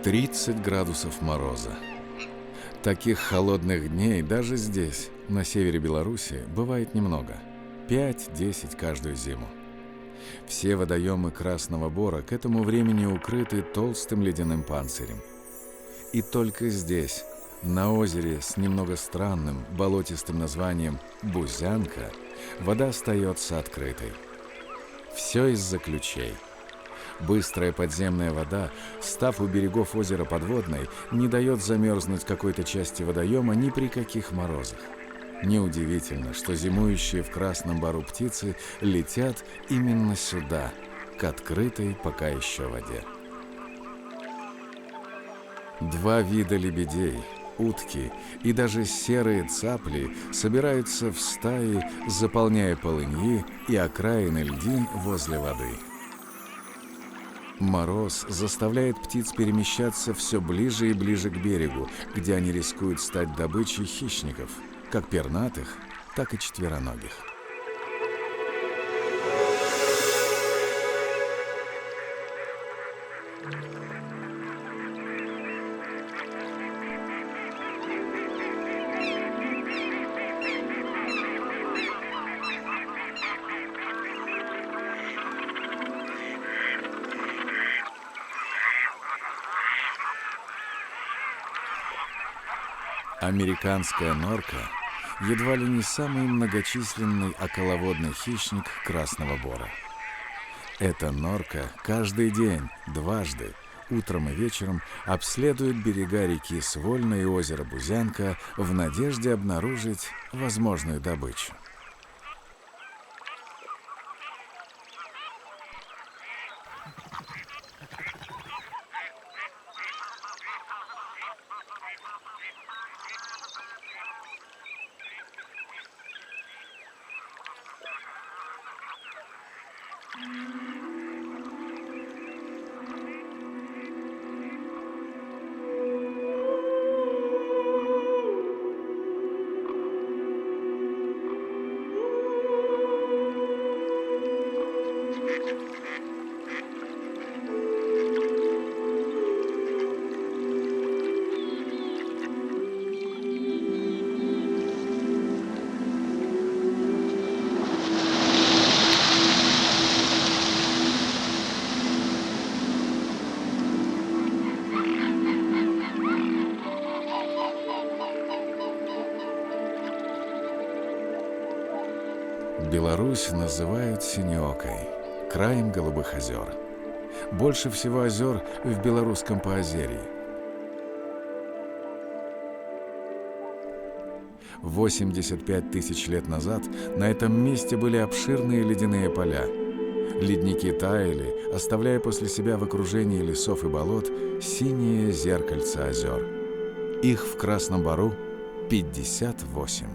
30 градусов мороза. Таких холодных дней даже здесь, на севере Беларуси, бывает немного. 5-10 каждую зиму. Все водоемы Красного Бора к этому времени укрыты толстым ледяным панцирем. И только здесь, на озере с немного странным болотистым названием Бузянка, вода остается открытой. Все из-за ключей. Быстрая подземная вода, став у берегов озера подводной, не дает замерзнуть какой-то части водоема ни при каких морозах. Неудивительно, что зимующие в Красном Бору птицы летят именно сюда, к открытой пока еще воде. Два вида лебедей, утки и даже серые цапли собираются в стаи, заполняя полыньи и окраины льдин возле воды. Мороз заставляет птиц перемещаться все ближе и ближе к берегу, где они рискуют стать добычей хищников, как пернатых, так и четвероногих. Американская норка едва ли не самый многочисленный околоводный хищник Красного Бора. Эта норка каждый день, дважды, утром и вечером, обследует берега реки Свольна и озера Бузянка в надежде обнаружить возможную добычу. Беларусь называют синеокой, краем голубых озер. Больше всего озер в Белорусском Поозерье. 85 тысяч лет назад на этом месте были обширные ледяные поля. Ледники таяли, оставляя после себя в окружении лесов и болот синие зеркальца озер. Их в Красном Бору 58.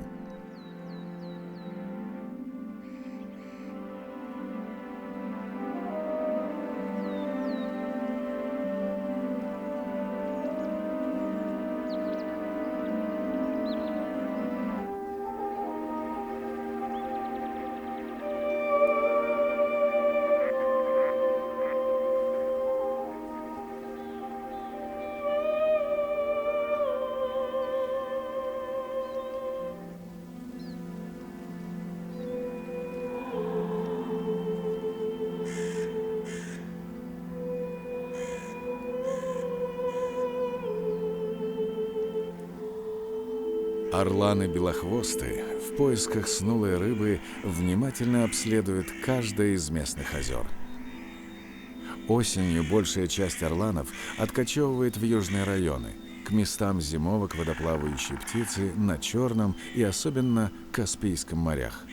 Орланы-белохвосты в поисках снулой рыбы внимательно обследуют каждое из местных озер. Осенью большая часть орланов откачевывает в южные районы, к местам зимовок водоплавающей птицы на Черном и особенно Каспийском морях.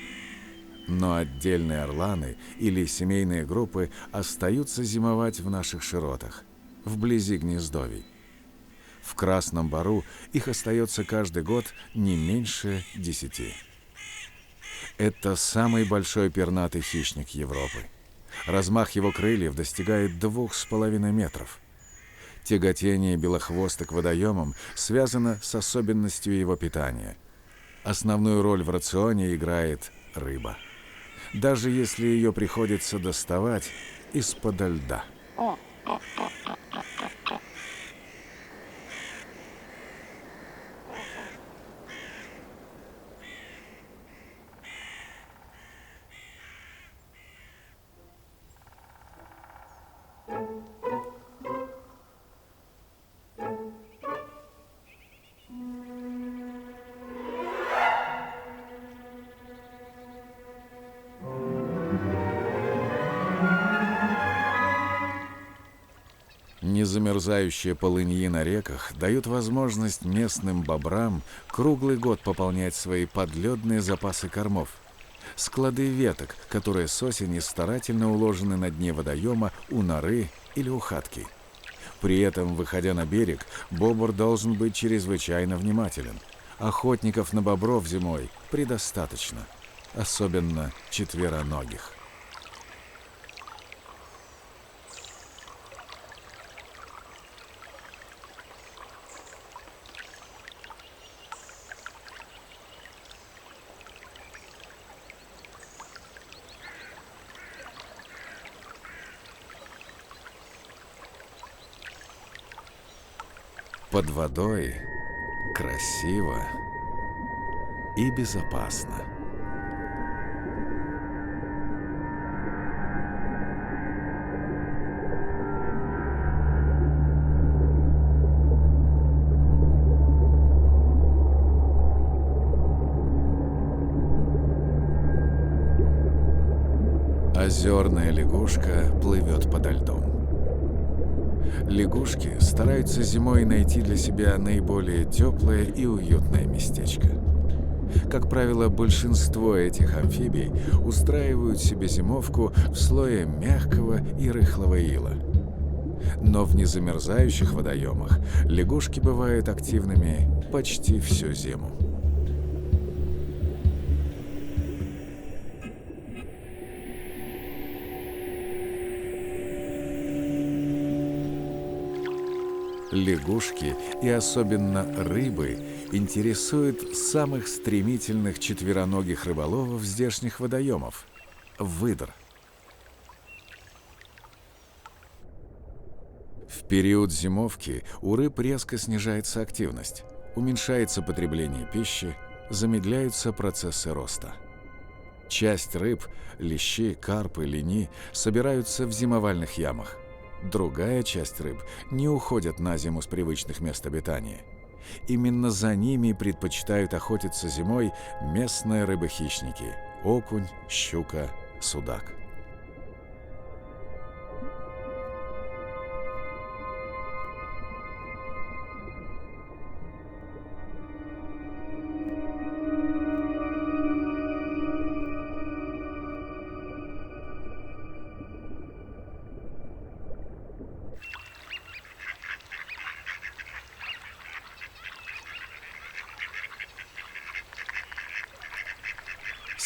Но отдельные орланы или семейные группы остаются зимовать в наших широтах, вблизи гнездовий. В Красном Бору их остается каждый год не меньше 10. Это самый большой пернатый хищник Европы. Размах его крыльев достигает 2,5 метров. Тяготение белохвоста к водоемам связано с особенностью его питания. Основную роль в рационе играет рыба, даже если ее приходится доставать из-под льда. Незамерзающие полыньи на реках дают возможность местным бобрам круглый год пополнять свои подледные запасы кормов. Склады веток, которые с осени старательно уложены на дне водоема у норы или у хатки. При этом, выходя на берег, бобр должен быть чрезвычайно внимателен. Охотников на бобров зимой предостаточно, особенно четвероногих. Под водой красиво и безопасно. Озерная лягушка плывет подо льдом. Лягушки стараются зимой найти для себя наиболее теплое и уютное местечко. Как правило, большинство этих амфибий устраивают себе зимовку в слое мягкого и рыхлого ила. Но в незамерзающих водоемах лягушки бывают активными почти всю зиму. Лягушки и особенно рыбы интересуют самых стремительных четвероногих рыболовов здешних водоемов – выдр. В период зимовки у рыб резко снижается активность, уменьшается потребление пищи, замедляются процессы роста. Часть рыб – лещи, карпы, лини – собираются в зимовальных ямах. Другая часть рыб не уходят на зиму с привычных мест обитания. Именно за ними предпочитают охотиться зимой местные рыбы-хищники – окунь, щука, судак.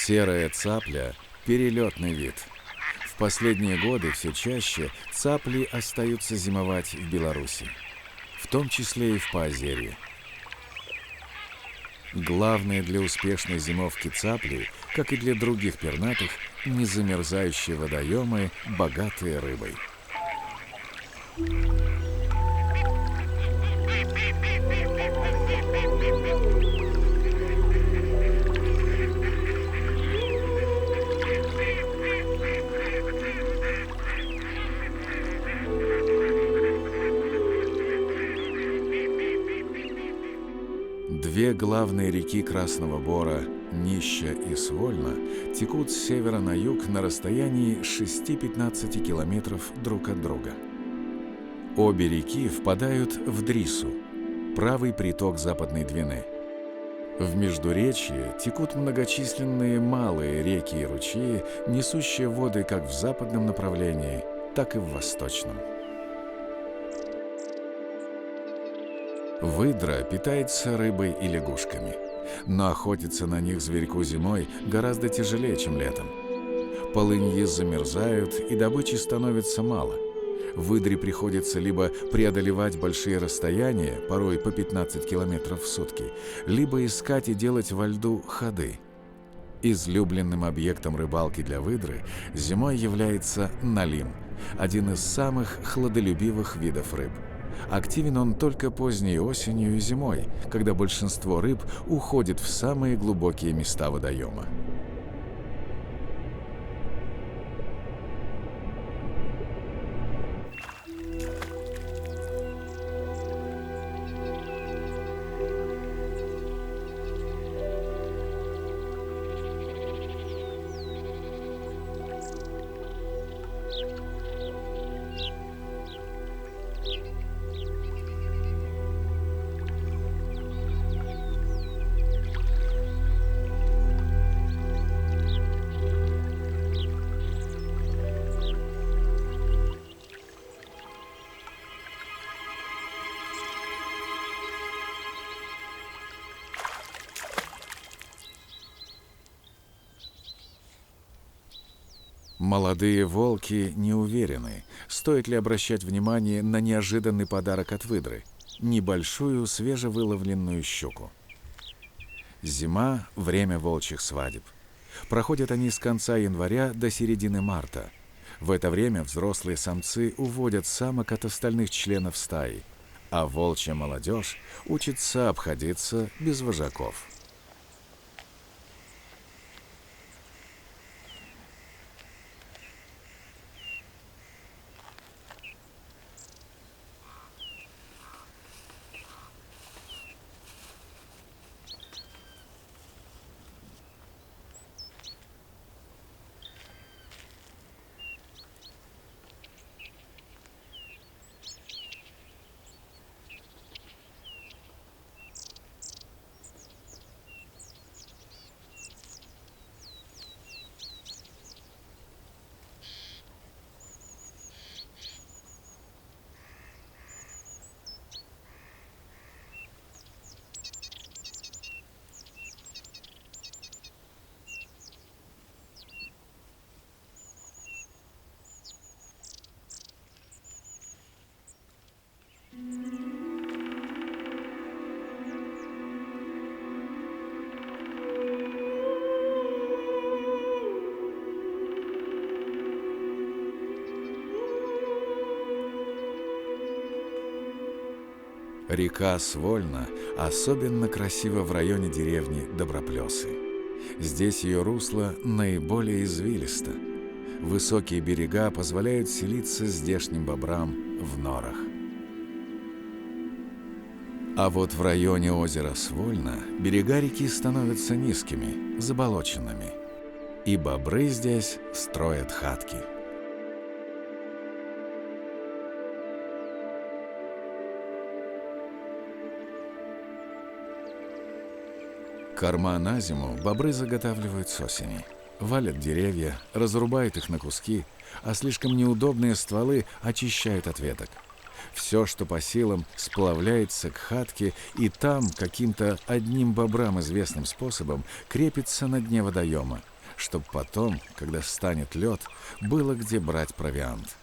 Серая цапля – перелетный вид. В последние годы все чаще цапли остаются зимовать в Беларуси, в том числе и в Поозерье. Главное для успешной зимовки цапли, как и для других пернатых, незамерзающие водоемы, богатые рыбой. Две главные реки Красного Бора, Нища и Свольна, текут с севера на юг на расстоянии 6-15 километров друг от друга. Обе реки впадают в Дрису, правый приток Западной Двины. В Междуречье текут многочисленные малые реки и ручьи, несущие воды как в западном направлении, так и в восточном. Выдра питается рыбой и лягушками, но охотиться на них зверьку зимой гораздо тяжелее, чем летом. Полыньи замерзают, и добычи становится мало. Выдре приходится либо преодолевать большие расстояния, порой по 15 километров в сутки, либо искать и делать во льду ходы. Излюбленным объектом рыбалки для выдры зимой является налим, один из самых хладолюбивых видов рыб. Активен он только поздней осенью и зимой, когда большинство рыб уходит в самые глубокие места водоема. Молодые волки не уверены, стоит ли обращать внимание на неожиданный подарок от выдры – небольшую свежевыловленную щуку. Зима – время волчьих свадеб. Проходят они с конца января до середины марта. В это время взрослые самцы уводят самок от остальных членов стаи, а волчья молодежь учится обходиться без вожаков. Река Свольна особенно красива в районе деревни Доброплесы. Здесь ее русло наиболее извилисто. Высокие берега позволяют селиться здешним бобрам в норах. А вот в районе озера Свольна берега реки становятся низкими, заболоченными. И бобры здесь строят хатки. Корма на зиму бобры заготавливают с осени. Валят деревья, разрубают их на куски, а слишком неудобные стволы очищают от веток. Все, что по силам, сплавляется к хатке, и там каким-то одним бобрам известным способом крепится на дне водоема, чтобы потом, когда станет лед, было где брать провиант.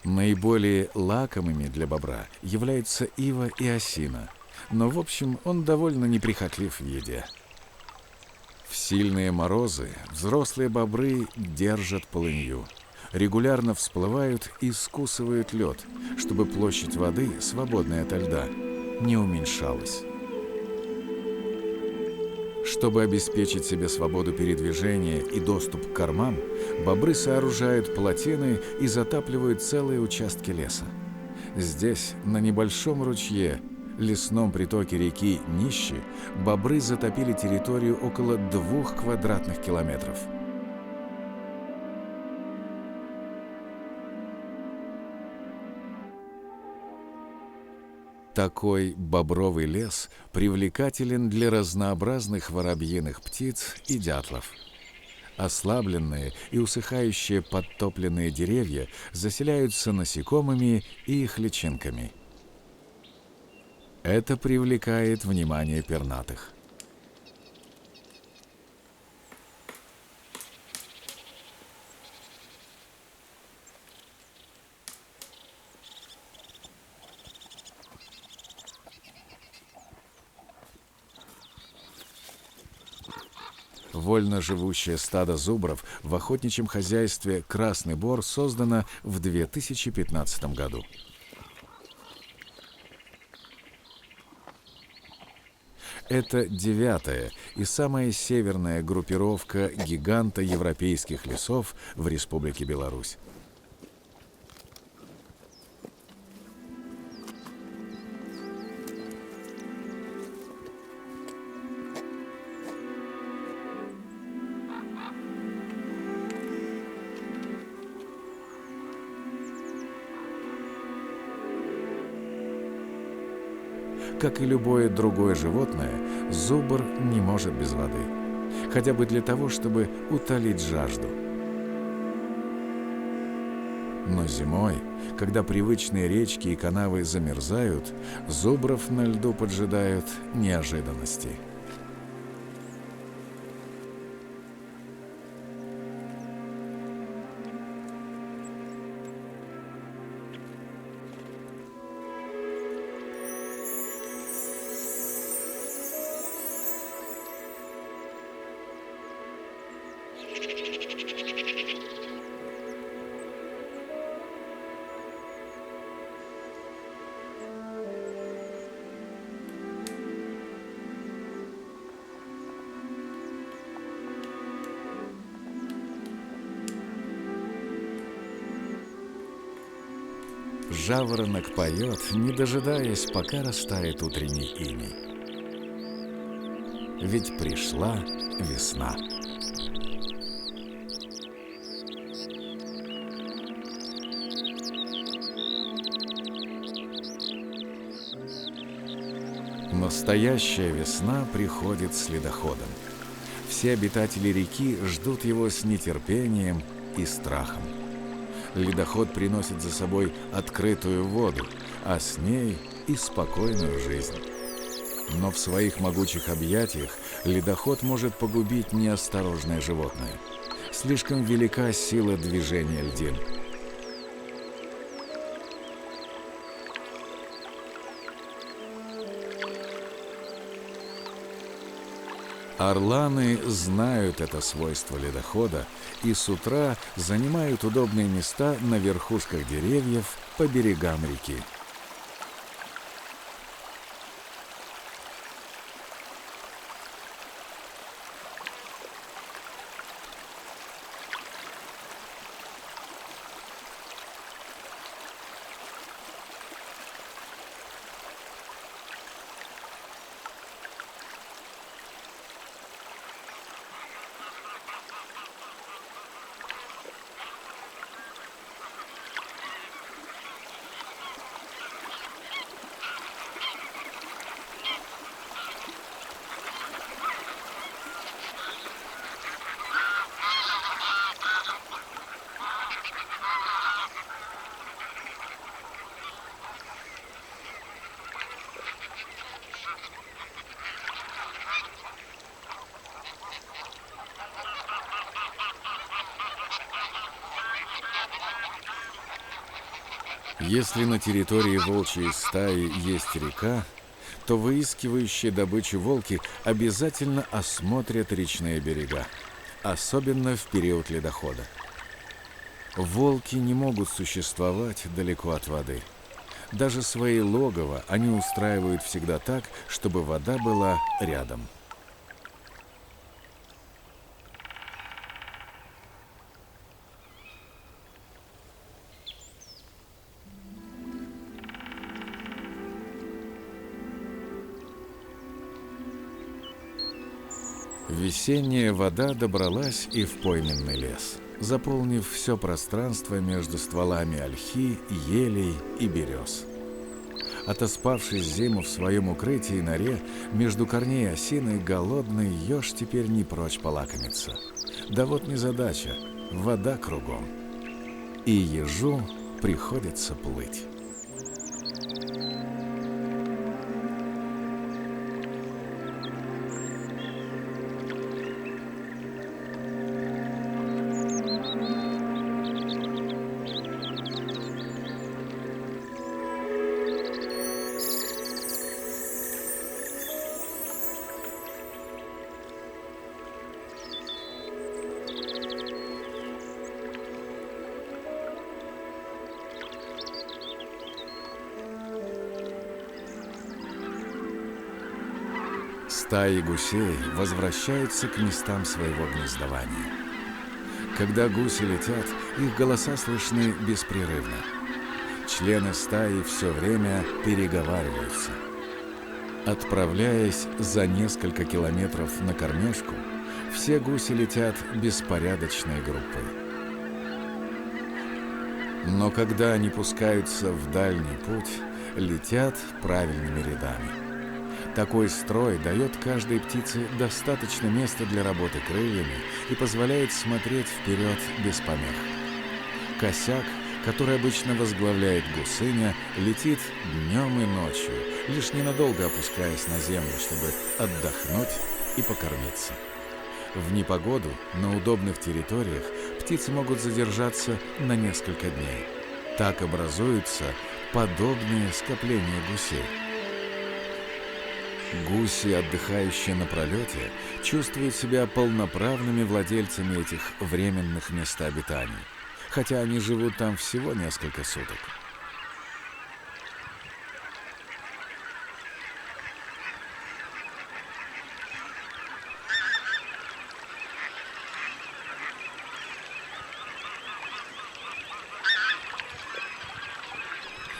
Наиболее лакомыми для бобра являются ива и осина, но, в общем, он довольно неприхотлив в еде. В сильные морозы взрослые бобры держат полынью, регулярно всплывают и скусывают лед, чтобы площадь воды, свободная ото льда, не уменьшалась. Чтобы обеспечить себе свободу передвижения и доступ к кормам, бобры сооружают плотины и затапливают целые участки леса. Здесь, на небольшом ручье, лесном притоке реки Нищи, бобры затопили территорию около 2 квадратных километров. Такой бобровый лес привлекателен для разнообразных воробьиных птиц и дятлов. Ослабленные и усыхающие подтопленные деревья заселяются насекомыми и их личинками. Это привлекает внимание пернатых. Вольно живущее стадо зубров в охотничьем хозяйстве «Красный Бор» создано в 2015 году. Это 9-я и самая северная группировка гиганта европейских лесов в Республике Беларусь. Как и любое другое животное, зубр не может без воды, хотя бы для того, чтобы утолить жажду. Но зимой, когда привычные речки и канавы замерзают, зубров на льду поджидают неожиданности. жаворонок поет, не дожидаясь, пока растает утренний иней. Ведь пришла весна. Настоящая весна приходит с ледоходом. Все обитатели реки ждут его с нетерпением и страхом. Ледоход приносит за собой открытую воду, а с ней и спокойную жизнь. Но в своих могучих объятиях ледоход может погубить неосторожное животное. Слишком велика сила движения льдин. Орланы знают это свойство ледохода и с утра занимают удобные места на верхушках деревьев по берегам реки. Если на территории волчьей стаи есть река, то выискивающие добычу волки обязательно осмотрят речные берега, особенно в период ледохода. Волки не могут существовать далеко от воды. Даже свои логово они устраивают всегда так, чтобы вода была рядом. Весенняя вода добралась и в пойменный лес, заполнив все пространство между стволами ольхи, елей и берез. Отоспавшись зиму в своем укрытии норе, между корней осины голодный еж теперь не прочь полакомиться. Да вот незадача, вода кругом. И ежу приходится плыть. Стаи гусей возвращаются к местам своего гнездования. Когда гуси летят, их голоса слышны беспрерывно. Члены стаи все время переговариваются. Отправляясь за несколько километров на кормежку, все гуси летят беспорядочной группой. Но когда они пускаются в дальний путь, летят правильными рядами. Такой строй дает каждой птице достаточно места для работы крыльями и позволяет смотреть вперед без помех. Косяк, который обычно возглавляет гусыня, летит днем и ночью, лишь ненадолго опускаясь на землю, чтобы отдохнуть и покормиться. В непогоду на удобных территориях птицы могут задержаться на несколько дней. Так образуются подобные скопления гусей. Гуси, отдыхающие на пролете, чувствуют себя полноправными владельцами этих временных мест обитания, хотя они живут там всего несколько суток.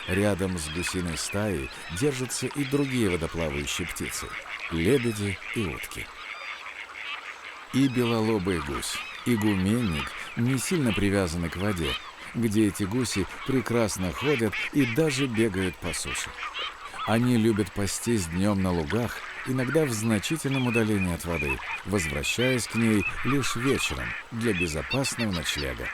Рядом с гусиной стаей держатся и другие водоплавающие птицы – лебеди и утки. И белолобый гусь, и гуменник не сильно привязаны к воде, где эти гуси прекрасно ходят и даже бегают по суше. Они любят пастись днем на лугах, иногда в значительном удалении от воды, возвращаясь к ней лишь вечером для безопасного ночлега.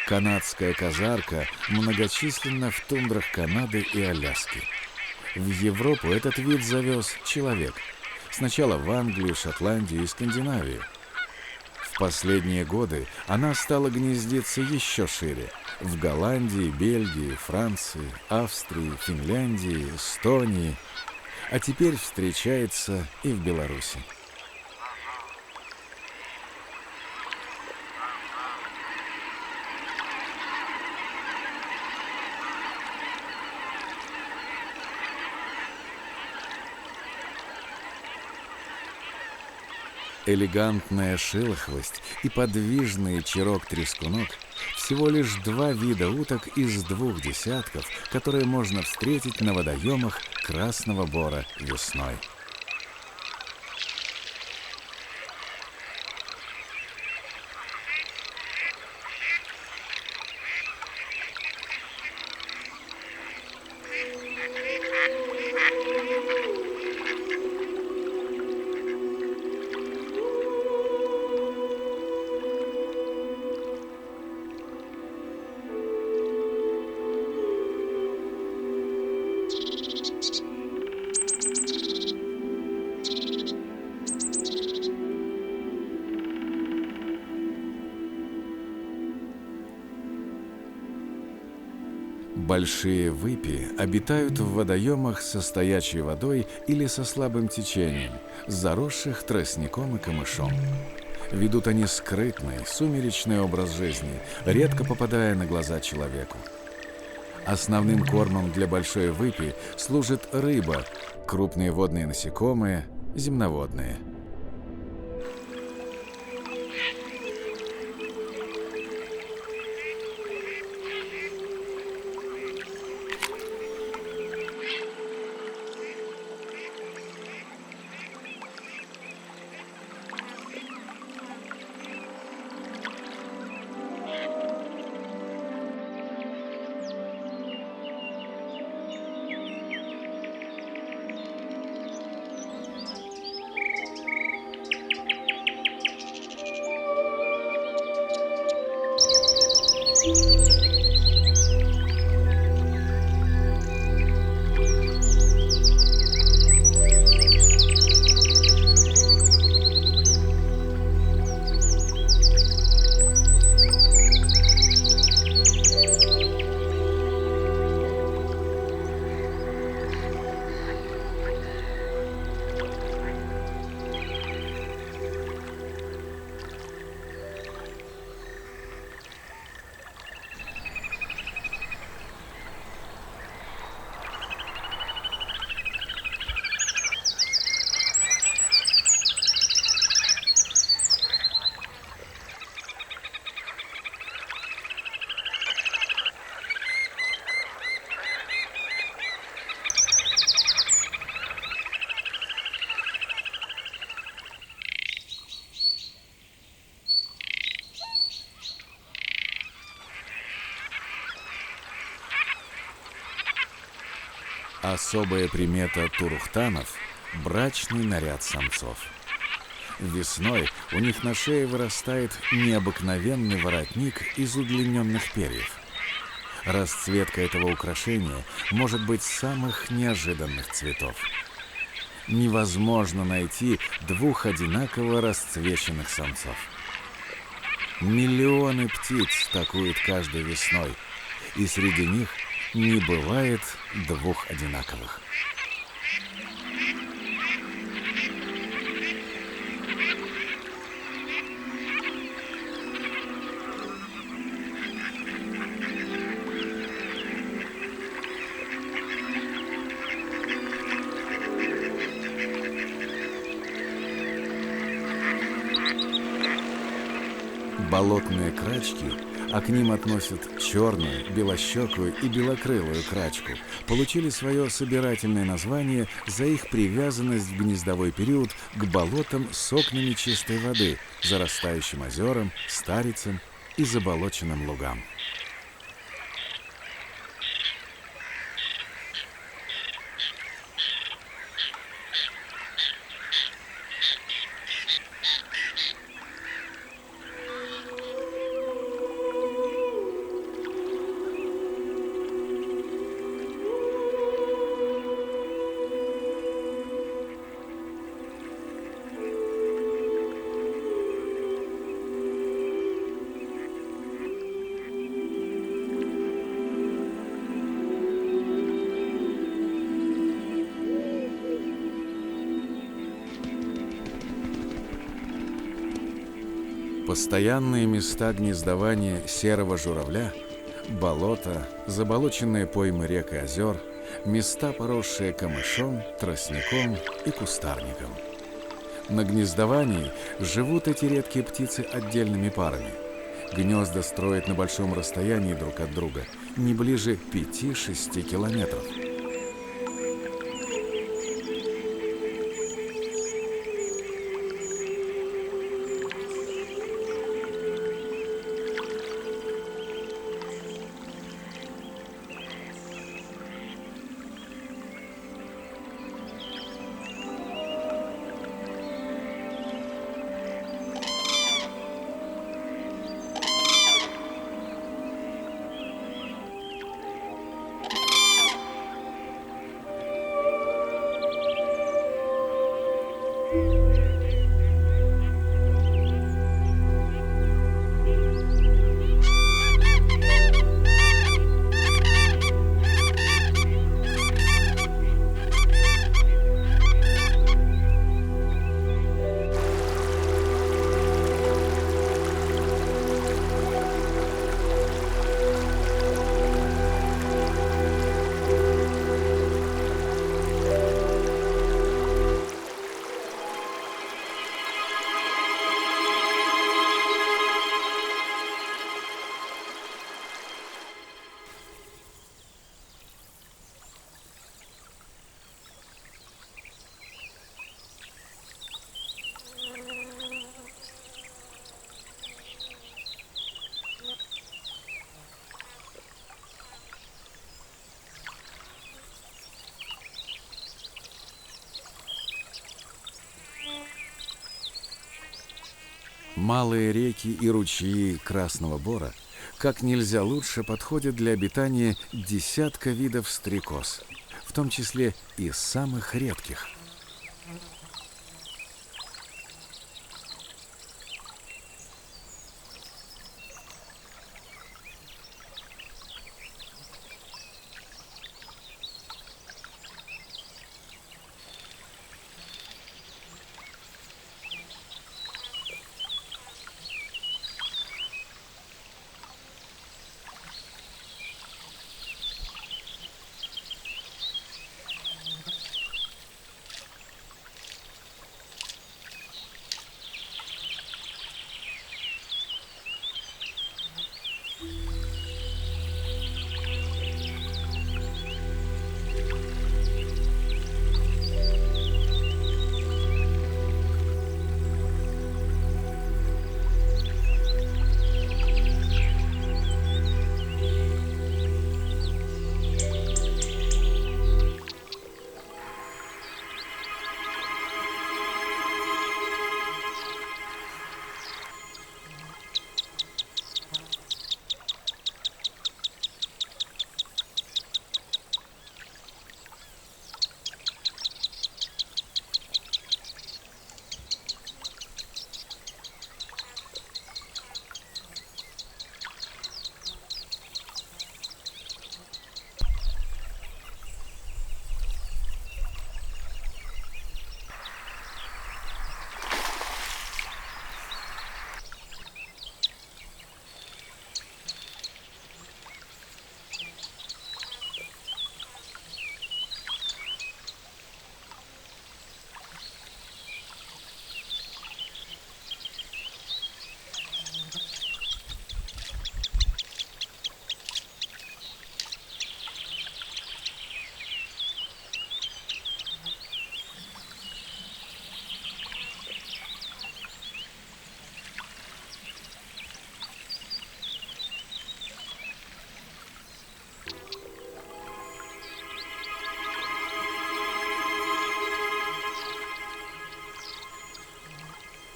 Канадская казарка многочисленна в тундрах Канады и Аляски. В Европу этот вид завез человек. Сначала в Англию, Шотландию и Скандинавию. В последние годы она стала гнездиться еще шире. В Голландии, Бельгии, Франции, Австрии, Финляндии, Эстонии. А теперь встречается и в Беларуси. Элегантная шелохвость и подвижный черок-трескунок – всего лишь два вида уток из 2 десятков, которые можно встретить на водоемах Красного Бора весной. Большие выпи обитают в водоемах со стоячей водой или со слабым течением, заросших тростником и камышом. Ведут они скрытный, сумеречный образ жизни, редко попадая на глаза человеку. Основным кормом для большой выпи служит рыба, крупные водные насекомые, земноводные. Особая примета турухтанов – брачный наряд самцов. Весной у них на шее вырастает необыкновенный воротник из удлиненных перьев. Расцветка этого украшения может быть самых неожиданных цветов. Невозможно найти 2 одинаково расцвеченных самцов. Миллионы птиц такуют каждой весной, и среди них не бывает 2 одинаковых. Болотные крачки а к ним относят черную, белощекую и белокрылую крачку, получили свое собирательное название за их привязанность в гнездовой период к болотам с окнами чистой воды, зарастающим озерам, старицам и заболоченным лугам. Постоянные места гнездования серого журавля – болота, заболоченные поймы рек и озер, места, поросшие камышом, тростником и кустарником. На гнездовании живут эти редкие птицы отдельными парами. Гнезда строят на большом расстоянии друг от друга, не ближе 5-6 километров. Малые реки и ручьи Красного Бора как нельзя лучше подходят для обитания десятка видов стрекоз, в том числе и самых редких.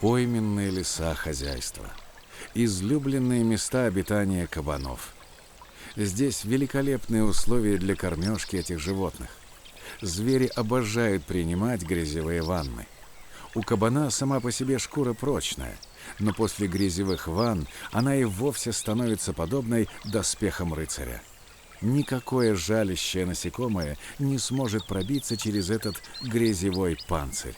пойменные леса хозяйства, излюбленные места обитания кабанов. Здесь великолепные условия для кормежки этих животных. Звери обожают принимать грязевые ванны. У кабана сама по себе шкура прочная, но после грязевых ванн она и вовсе становится подобной доспехам рыцаря. Никакое жалящее насекомое не сможет пробиться через этот грязевой панцирь.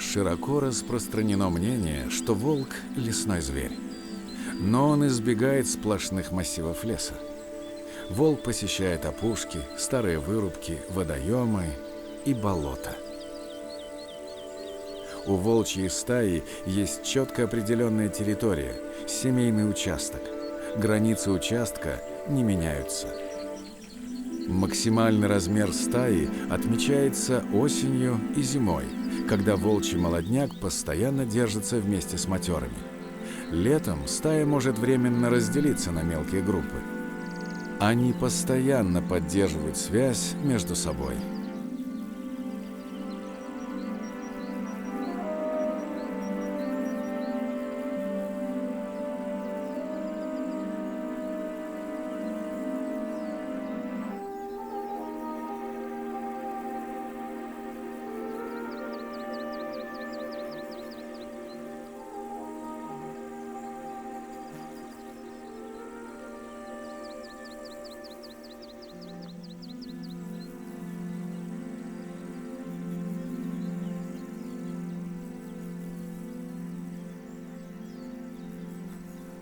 Широко распространено мнение, что волк – лесной зверь. Но он избегает сплошных массивов леса. Волк посещает опушки, старые вырубки, водоемы и болота. У волчьей стаи есть четко определенная территория – семейный участок. Границы участка не меняются. Максимальный размер стаи отмечается осенью и зимой, когда волчий молодняк постоянно держится вместе с матерыми. Летом стая может временно разделиться на мелкие группы. Они постоянно поддерживают связь между собой.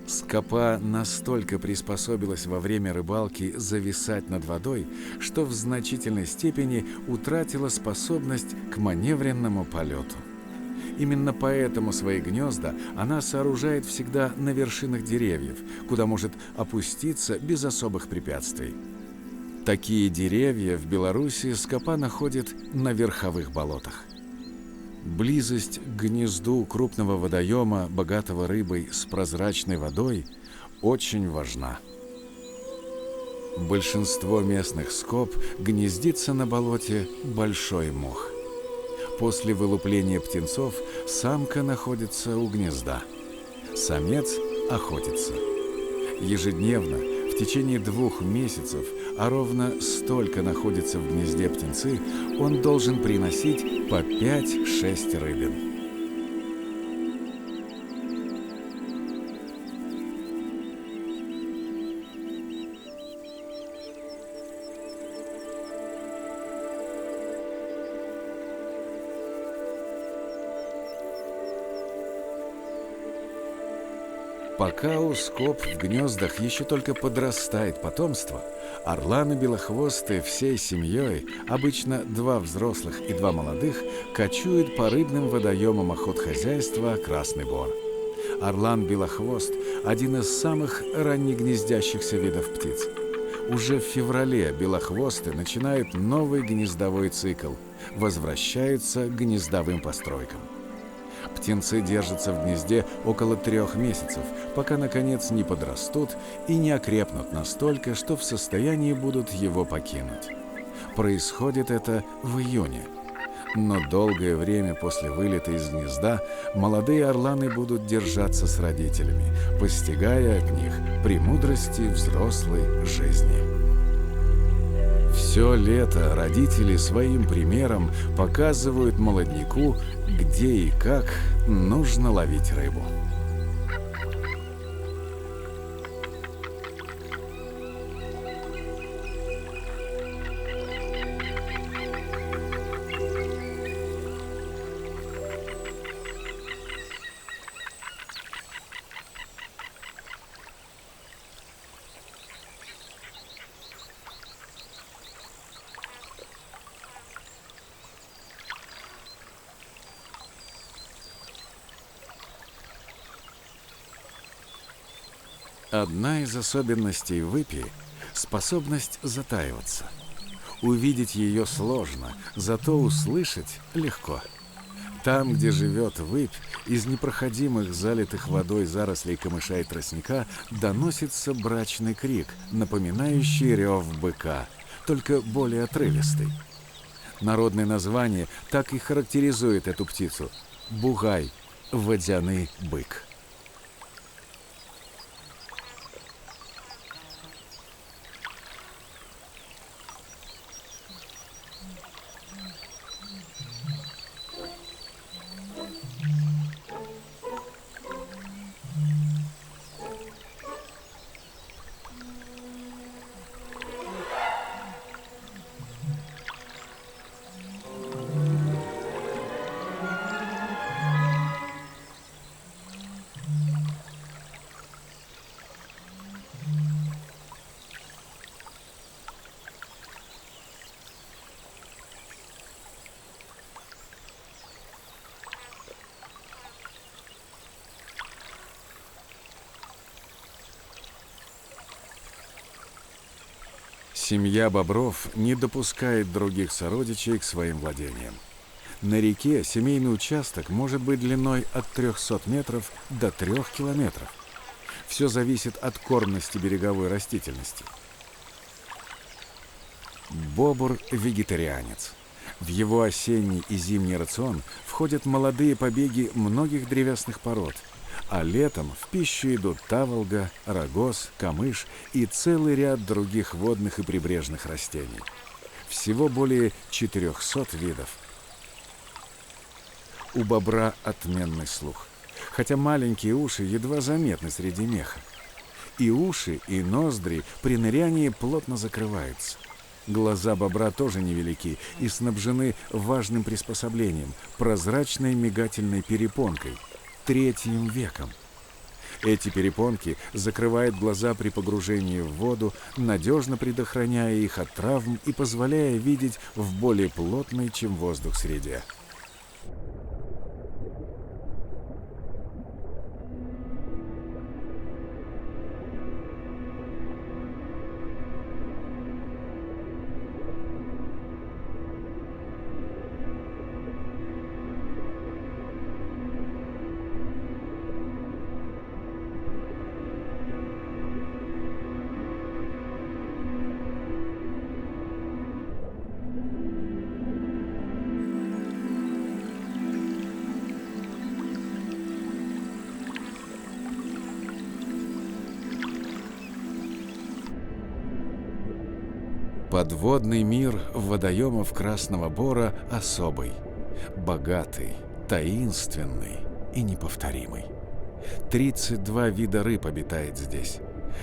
Скопа настолько приспособилась во время рыбалки зависать над водой, что в значительной степени утратила способность к маневренному полету. Именно поэтому свои гнезда она сооружает всегда на вершинах деревьев, куда может опуститься без особых препятствий. Такие деревья в Беларуси скопа находит на верховых болотах. Близость к гнезду крупного водоема, богатого рыбой с прозрачной водой, очень важна. Большинство местных скоп гнездится на болоте большой мох. После вылупления птенцов самка находится у гнезда. Самец охотится. Ежедневно, в течение 2 месяцев, а ровно столько находится в гнезде птенцы, он должен приносить по 5-6 рыбин. Пока у скоп в гнездах еще только подрастает потомство, орланы-белохвосты всей семьей, обычно 2 взрослых и 2 молодых, кочуют по рыбным водоемам охотхозяйства Красный Бор. Орлан-белохвост – один из самых раннегнездящихся видов птиц. Уже в феврале белохвосты начинают новый гнездовой цикл, возвращаются к гнездовым постройкам. Птенцы держатся в гнезде около 3 месяцев, пока, наконец, не подрастут и не окрепнут настолько, что в состоянии будут его покинуть. Происходит это в июне. Но долгое время после вылета из гнезда молодые орланы будут держаться с родителями, постигая от них премудрости взрослой жизни. Все лето родители своим примером показывают молодняку, где и как нужно ловить рыбу. Одна из особенностей выпи – способность затаиваться. Увидеть ее сложно, зато услышать легко. Там, где живет выпь, из непроходимых залитых водой зарослей камыша и тростника доносится брачный крик, напоминающий рев быка, только более отрывистый. Народное название так и характеризует эту птицу – бугай, водяный бык. Семья бобров не допускает других сородичей к своим владениям. На реке семейный участок может быть длиной от 300 метров до 3 километров. Все зависит от кормности береговой растительности. Бобр – вегетарианец. В его осенний и зимний рацион входят молодые побеги многих древесных пород, а летом в пищу идут таволга, рогоз, камыш и целый ряд других водных и прибрежных растений. Всего более 400 видов. У бобра отменный слух, хотя маленькие уши едва заметны среди меха. И уши, и ноздри при нырянии плотно закрываются. Глаза бобра тоже невелики и снабжены важным приспособлением – прозрачной мигательной перепонкой, 3 веком. Эти перепонки закрывают глаза при погружении в воду, надежно предохраняя их от травм и позволяя видеть в более плотной, чем воздух, среде. Подводный мир водоемов Красного Бора особый, богатый, таинственный и неповторимый. 32 вида рыб обитает здесь.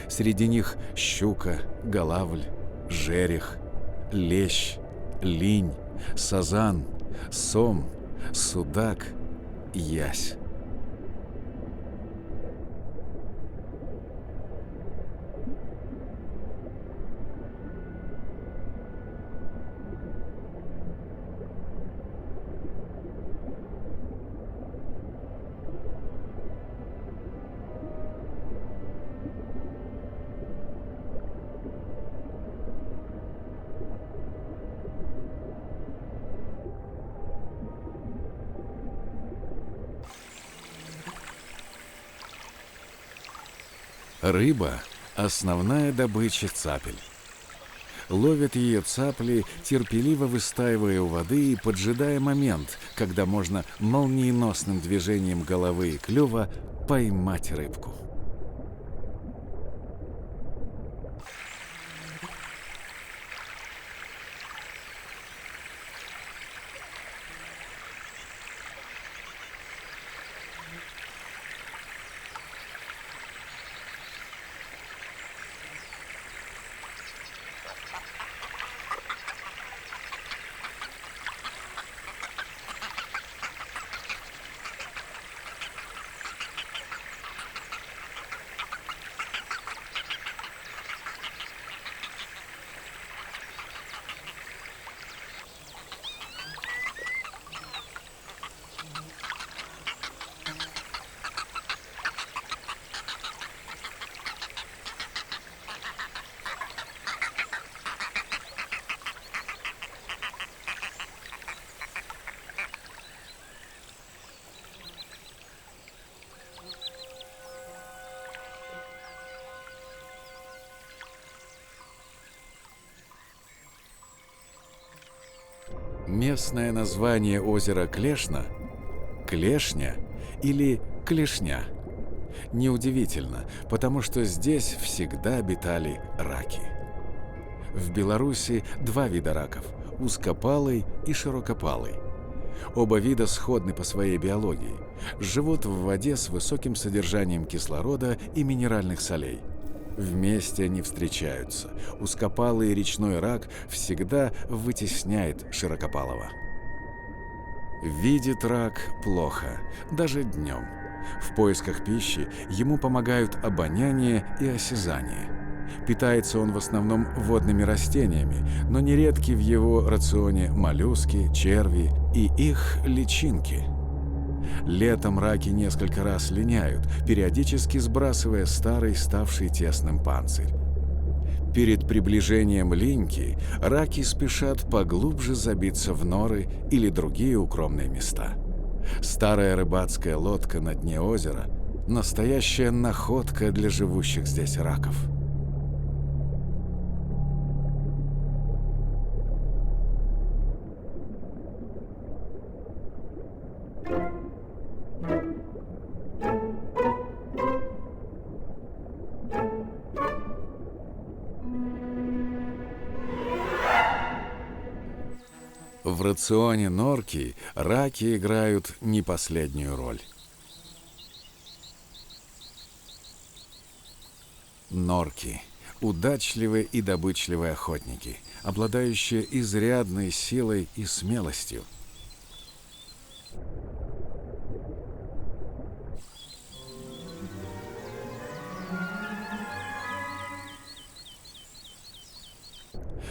Среди них щука, голавль, жерех, лещ, линь, сазан, сом, судак, ясь. Рыба – основная добыча цапель. Ловят ее цапли, терпеливо выстаивая у воды и поджидая момент, когда можно молниеносным движением головы и клюва поймать рыбку. Местное название озера Клешна – Клешня или Клешня. Неудивительно, потому что здесь всегда обитали раки. В Беларуси два вида раков – узкопалый и широкопалый. Оба вида сходны по своей биологии. Живут в воде с высоким содержанием кислорода и минеральных солей. Вместе они встречаются. Узкопалый речной рак всегда вытесняет широкопалого. Видит рак плохо, даже днем. В поисках пищи ему помогают обоняние и осязание. Питается он в основном водными растениями, но нередки в его рационе моллюски, черви и их личинки. Летом раки несколько раз линяют, периодически сбрасывая старый, ставший тесным панцирь. Перед приближением линьки раки спешат поглубже забиться в норы или другие укромные места. Старая рыбацкая лодка на дне озера – настоящая находка для живущих здесь раков. В рационе норки раки играют не последнюю роль. Норки – удачливые и добычливые охотники, обладающие изрядной силой и смелостью.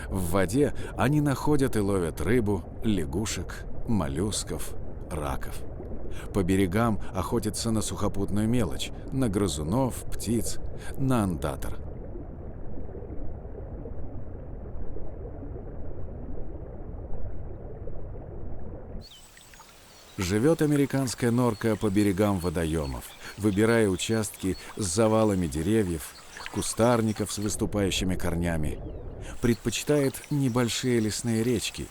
В воде они находят и ловят рыбу, лягушек, моллюсков, раков. По берегам охотятся на сухопутную мелочь, на грызунов, птиц, на андатр. Живет американская норка по берегам водоемов, выбирая участки с завалами деревьев, кустарников с выступающими корнями. Предпочитает небольшие лесные речки.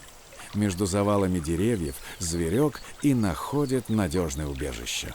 Между завалами деревьев зверек и находит надежное убежище.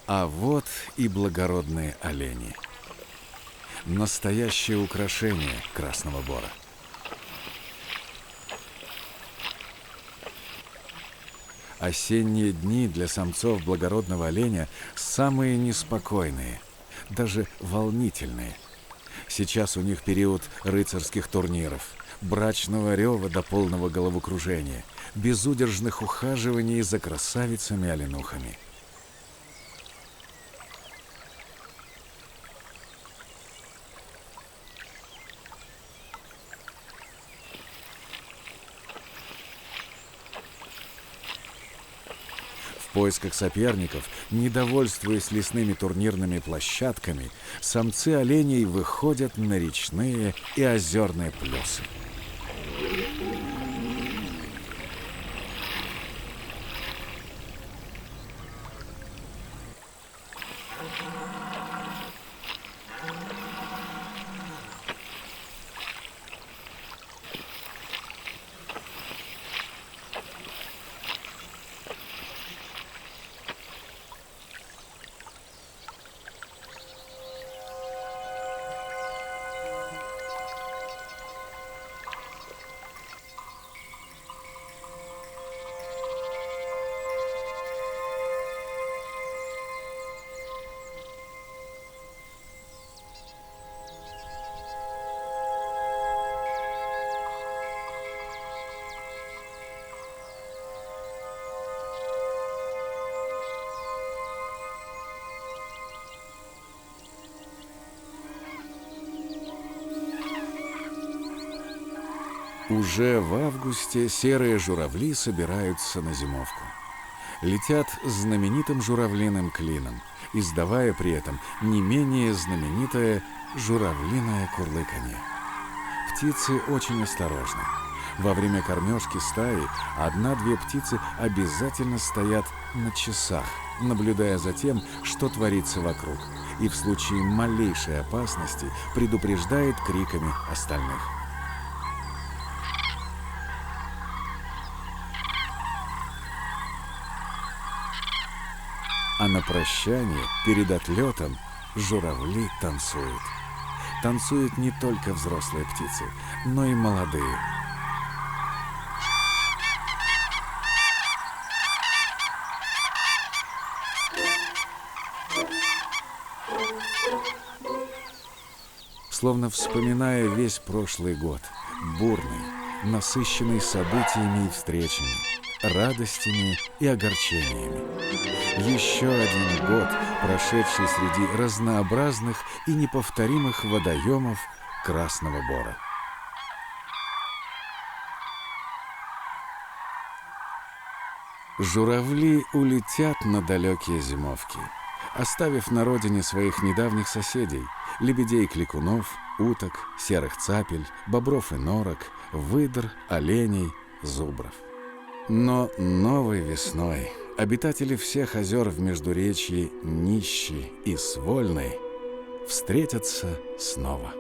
А вот и благородные олени. Настоящее украшение Красного Бора. Осенние дни для самцов благородного оленя самые неспокойные, даже волнительные. Сейчас у них период рыцарских турниров, брачного рева до полного головокружения, безудержных ухаживаний за красавицами-оленухами. В поисках соперников, недовольствуясь лесными турнирными площадками, самцы оленей выходят на речные и озерные плесы. Уже в августе серые журавли собираются на зимовку. Летят знаменитым журавлиным клином, издавая при этом не менее знаменитое журавлиное курлыканье. Птицы очень осторожны. Во время кормежки стаи одна-две птицы обязательно стоят на часах, наблюдая за тем, что творится вокруг, и в случае малейшей опасности предупреждает криками остальных. А на прощание, перед отлетом, журавли танцуют. Танцуют не только взрослые птицы, но и молодые. Словно вспоминая весь прошлый год, бурный, насыщенный событиями и встречами, радостями и огорчениями. Еще один год, прошедший среди разнообразных и неповторимых водоемов Красного Бора. Журавли улетят на далекие зимовки, оставив на родине своих недавних соседей — лебедей-кликунов, уток, серых цапель, бобров и норок, выдр, оленей, зубров. Но новой весной обитатели всех озер в междуречье Нищи и Свольной встретятся снова.